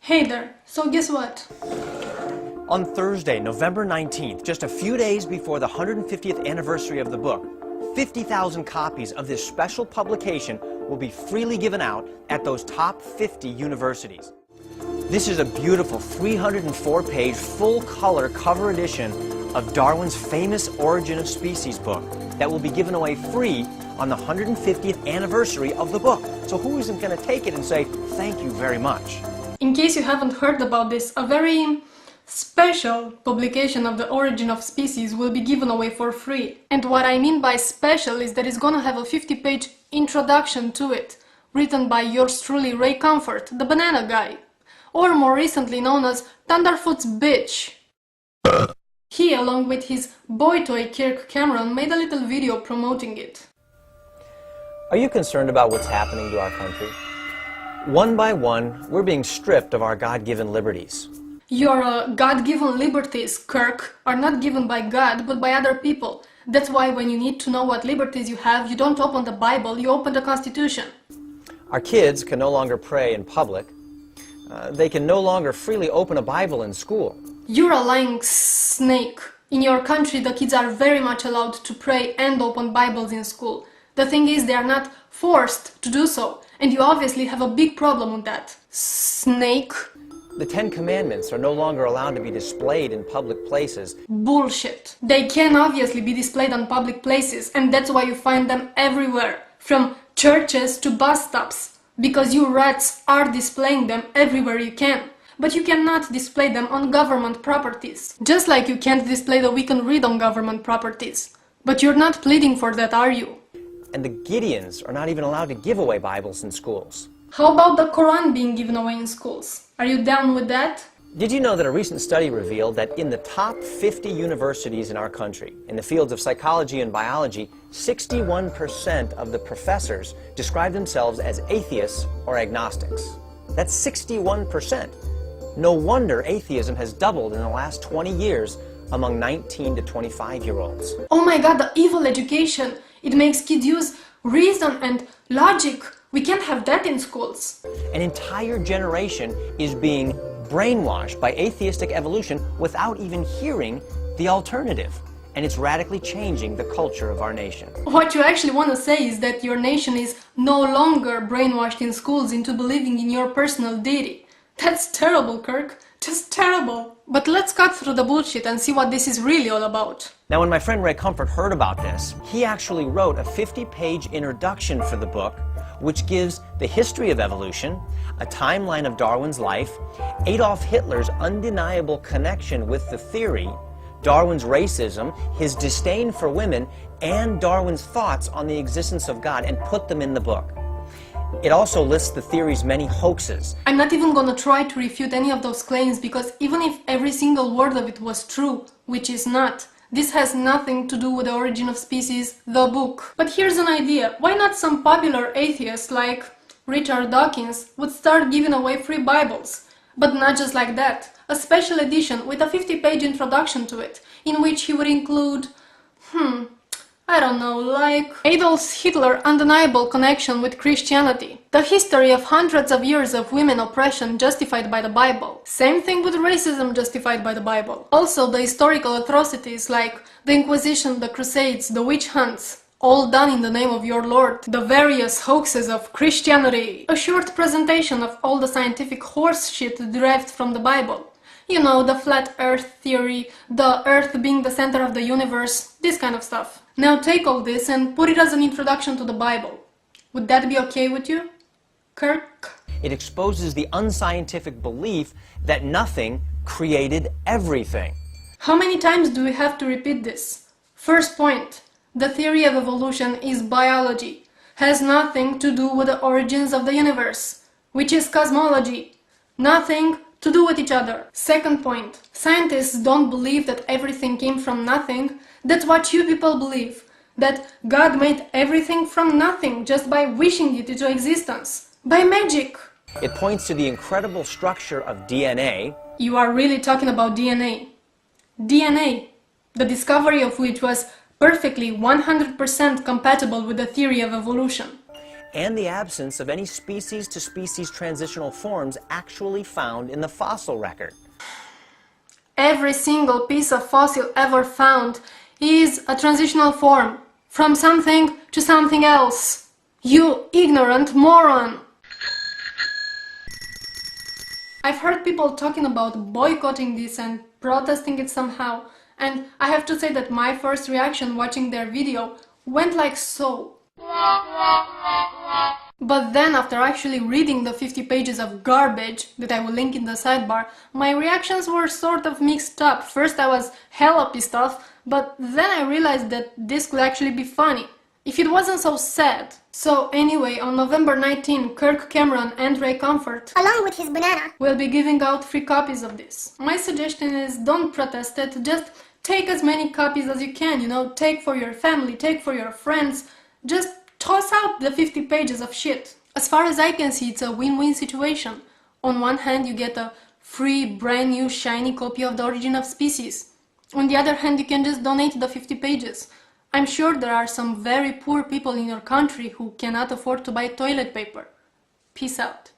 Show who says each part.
Speaker 1: Hey there, so guess what?
Speaker 2: On Thursday, November 19th, just a few days before the 150th anniversary of the book, 50,000 copies of this special publication will be freely given out at those top 50 universities. This is a beautiful 304-page, full-color cover edition of Darwin's famous Origin of Species book that will be given away free on the 150th anniversary of the book. So who isn't going to take it and say, thank you very much?
Speaker 1: In case you haven't heard about this, a very special publication of the Origin of Species will be given away for free. And what I mean by special is that it's gonna have a 50-page introduction to it, written by yours truly, Ray Comfort, the banana guy, or more recently known as Thunderfoot's bitch. He, along with his boy toy Kirk Cameron, made a little video promoting it.
Speaker 2: Are you concerned about what's happening to our country? One by one, we're being stripped of our God-given liberties.
Speaker 1: Your God-given liberties, Kirk, are not given by God, but by other people. That's why when you need to know what liberties you have, you don't open the Bible, you open the Constitution.
Speaker 2: Our kids can no longer pray in public. They can no longer freely open a Bible in school.
Speaker 1: You're a lying snake. In your country, the kids are very much allowed to pray and open Bibles in school. The thing is, they are not forced to do so, and you obviously have a big problem with that. Snake.
Speaker 2: The Ten Commandments are no longer allowed to be displayed in public places.
Speaker 1: Bullshit. They can obviously be displayed on public places, and that's why you find them everywhere, from churches to bus stops, because you rats are displaying them everywhere you can. But you cannot display them on government properties. Just like you can't display the We Can Read on government properties. But you're not pleading for that, are you?
Speaker 2: And the Gideons are not even allowed to give away Bibles in schools.
Speaker 1: How about the Quran being given away in schools? Are you down with that?
Speaker 2: Did you know that a recent study revealed that in the top 50 universities in our country, in the fields of psychology and biology, 61% of the professors describe themselves as atheists or agnostics? That's 61%. No wonder atheism has doubled in the last 20 years among 19 to 25-year-olds.
Speaker 1: Oh my god, the evil education! It makes kids use reason and logic. We can't have that in schools.
Speaker 2: An entire generation is being brainwashed by atheistic evolution without even hearing the alternative. And it's radically changing the culture of our nation.
Speaker 1: What you actually want to say is that your nation is no longer brainwashed in schools into believing in your personal deity. That's terrible, Kirk. Just terrible. But let's cut through the bullshit and see what this is really all about.
Speaker 2: Now, when my friend Ray Comfort heard about this, he actually wrote a 50-page introduction for the book, which gives the history of evolution, a timeline of Darwin's life, Adolf Hitler's undeniable connection with the theory, Darwin's racism, his disdain for women, and Darwin's thoughts on the existence of God, and put them in the book. It also lists the theory's many hoaxes.
Speaker 1: I'm not even gonna try to refute any of those claims, because even if every single word of it was true, which is not, this has nothing to do with the Origin of Species, the book. But here's an idea. Why not some popular atheists like Richard Dawkins would start giving away free Bibles? But not just like that. A special edition with a 50-page introduction to it, in which he would include, I don't know, like Adolf Hitler's undeniable connection with Christianity, the history of hundreds of years of women oppression justified by the Bible, same thing with racism justified by the Bible, also the historical atrocities like the Inquisition, the Crusades, the witch hunts, all done in the name of your Lord, the various hoaxes of Christianity, a short presentation of all the scientific horse shit derived from the Bible. You know, the flat earth theory, the earth being the center of the universe, this kind of stuff. Now take all this and put it as an introduction to the Bible. Would that be okay with you, Kirk?
Speaker 2: It exposes the unscientific belief that nothing created everything.
Speaker 1: How many times do we have to repeat this? First point, the theory of evolution is biology, has nothing to do with the origins of the universe, which is cosmology. Nothing to do with each other. Second point, scientists don't believe that everything came from nothing. That's what you people believe, that God made everything from nothing just by wishing it into existence, by magic.
Speaker 2: It points to the incredible structure of DNA.
Speaker 1: You are really talking about DNA. DNA, the discovery of which was perfectly 100% compatible with the theory of evolution.
Speaker 2: and the absence of any species-to-species transitional forms actually found in the fossil record.
Speaker 1: Every single piece of fossil ever found is a transitional form, from something to something else. You ignorant moron! I've heard people talking about boycotting this and protesting it somehow, and I have to say that my first reaction watching their video went like so. But then, after actually reading the 50 pages of garbage that I will link in the sidebar, my reactions were sort of mixed up. First I was hella pissed off, but then I realized that this could actually be funny, if it wasn't so sad. So anyway, on November 19, Kirk Cameron and Ray Comfort,
Speaker 3: along with his banana,
Speaker 1: will be giving out free copies of this. My suggestion is don't protest it, just take as many copies as you can, you know, take for your family, take for your friends, just toss out the 50 pages of shit. As far as I can see, it's a win-win situation. On one hand, you get a free, brand new, shiny copy of The Origin of Species. On the other hand, you can just donate the 50 pages. I'm sure there are some very poor people in your country who cannot afford to buy toilet paper. Peace out.